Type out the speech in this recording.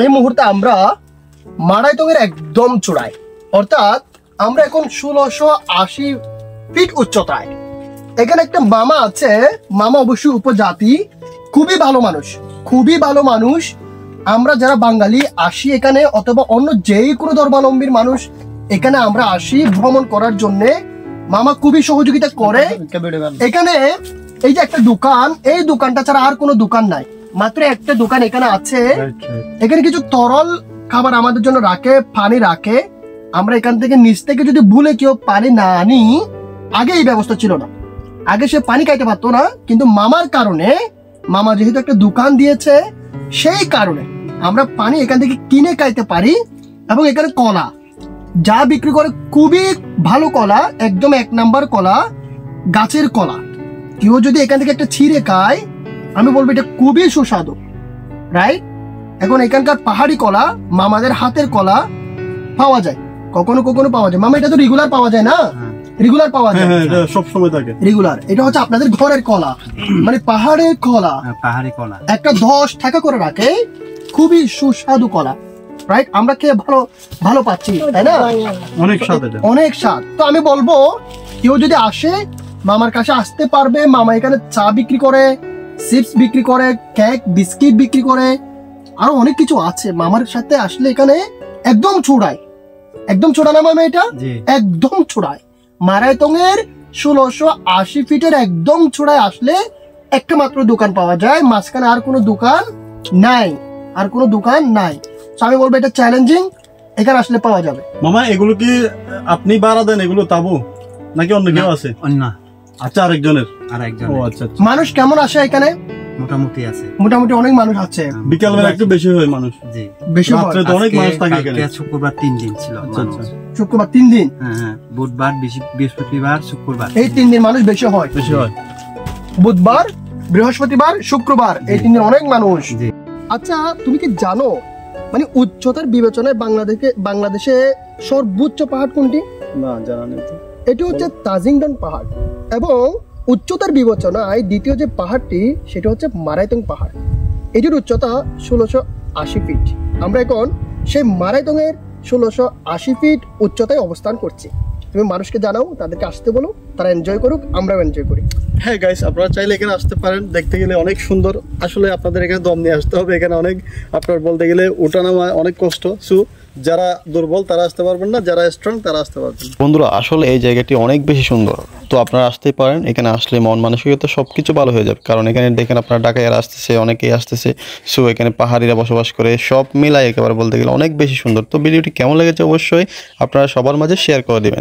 এই মুহূর্তে আমরা মারাইতংয়ের একদম চূড়ায়, অর্থাৎ আমরা এখন 1680 ফিট উচ্চতায়। এখানে একটা মামা আছে, মামা অবশ্যই উপজাতি, খুবই ভালো মানুষ, খুবই ভালো মানুষ। আমরা যারা বাঙালি আসি এখানে, অথবা অন্য যেই কোনো ধর্মাবলম্বীর মানুষ এখানে আমরা আসি ভ্রমণ করার জন্য, মামা খুবই সহযোগিতা করে। এখানে এই যে একটা দোকান, এই দোকানটা ছাড়া আর কোনো দোকান নাই, মাত্র একটা দোকান এখানে আছে। এখানে কিছু তরল খাবার আমাদের জন্য রাখে, পানি রাখে। আমরা এখান থেকে নিচ থেকে যদি ভুলে কেউ পানি না আনি, আগে এই ব্যবস্থা ছিল না, আগে সে পানি খাইতে পারতো না, কিন্তু মামার কারণে, মামা যেহেতু একটা দোকান দিয়েছে, সেই কারণে আমরা পানি এখান থেকে কিনে খাইতে পারি। এবং এখানে কলা যা বিক্রি করে, খুবই ভালো কলা, একদম 1 নাম্বার কলা, গাছের কলা। কেউ যদি এখান থেকে একটা ছিঁড়ে খায়, আমি বলবো এটা খুবই সুস্বাদু, রাইট? এখন এখানকার পাহাড়ি কলা, মামাদের হাতের কলা পাওয়া যায়, কখনো কখনো পাওয়া যায়। মামা এটা তো রেগুলার পাওয়া যায় না? রেগুলার পাওয়া যায়, এটা সব সময় থাকে রেগুলার। এটা হচ্ছে আপনাদের ঘরের কলা, মানে পাহাড়ের কলা। পাহাড়ি কলা একটা 10 টাকা করে রাখে, খুবই সুস্বাদু কলা, রাইট? আমরা খেয়ে ভালো পাচ্ছি, তাই না? অনেক স্বাদ, এটা অনেক স্বাদ। তো আমি বলবো কেউ যদি আসে, মামার কাছে আসতে পারবে। মামা এখানে চা বিক্রি করে, চিপস বিক্রি করে, কেক বিস্কিট বিক্রি করে, আরো অনেক কিছু আছে। মামার সাথে আসলে এখানে একদম চূড়ায়, একদম চূড়া না মামা, এটা একদম চূড়ায়, মারাইতংয়ের 1680 ফিটের একদম চূড়ায় আসলে একটা মাত্র দোকান পাওয়া যায়, মাঝখানে আর কোনো দোকান নাই, আর কোনো দোকান নাই। আমি বলবো এটা চ্যালেঞ্জিং, এখানে আসলে পাওয়া যাবে। মামা এগুলো কি আপনি ভাড়া দেন, এগুলো তাবু নাকি অন্য কেউ আছে? অন্য, আচ্ছা, আরেকজনের। ও আচ্ছা। মানুষ কেমন আসে এখানে? মোটামুটি আছে, মোটামুটি অনেক মানুষ আছে। বিকাল বেলা একটু বেশি হয় মানুষ, জি বেশি হয়। রাতে তো অনেক মানুষ থাকে এখানে। শুক্রবার 3 দিন ছিল। আচ্ছা, শুক্রবার 3 দিন, হ্যাঁ, বুধবার, বৃহস্পতিবার, শুক্রবার, এই 3 দিন মানুষ বেশি হয়। বুধবার, বৃহস্পতিবার, শুক্রবার, এই 3 দিন অনেক মানুষ। আচ্ছা, তুমি কি জানো মানে উচ্চতার বিবেচনায় বাংলাদেশে সর্বোচ্চ পাহাড় কোনটি? না, জানা নেই তো। এটি হচ্ছে তাজিংডন পাহাড়। এবং উচ্চতার বিবেচনায় দ্বিতীয় যে পাহাড়টি, সেটা হচ্ছে মারাইতং পাহাড়। এটির উচ্চতা 1680 ফিট। আমরা এখন সেই মারাইতংয়ের 1680 ফিট উচ্চতায় অবস্থান করছি। তুমি মানুষকে জানাও, তাদেরকে আসতে বলো, তারা এনজয় করুক, আমরাও এনজয় করি। হ্যাঁ গাইস, আপনারা চাইলে এখানে আসতে পারেন, দেখতে গেলে অনেক সুন্দর। আসলে আপনাদের এখানে দম নিয়ে আসতে হবে, এখানে অনেক, আপনার বলতে গেলে ওঠানামা অনেক কষ্ট। যারা দুর্বল তারা আসতে পারবেন না, যারা স্ট্রং তারা আসতে পারবেন। বন্ধুরা, আসলে এই জায়গাটি অনেক বেশি সুন্দর, তো আপনারা আসতেই পারেন। এখানে আসলে মন মানসিকতা সবকিছু ভালো হয়ে যাবে, কারণ এখানে দেখেন আপনারা ঢাকায় আসতেছে, অনেকেই আসতেছে। এখানে পাহাড়িরা বসবাস করে, সব মিলাই একেবারে বলতে গেলে অনেক বেশি সুন্দর। তো ভিডিওটি কেমন লেগেছে অবশ্যই আপনারা সবার মাঝে শেয়ার করে দিবেন।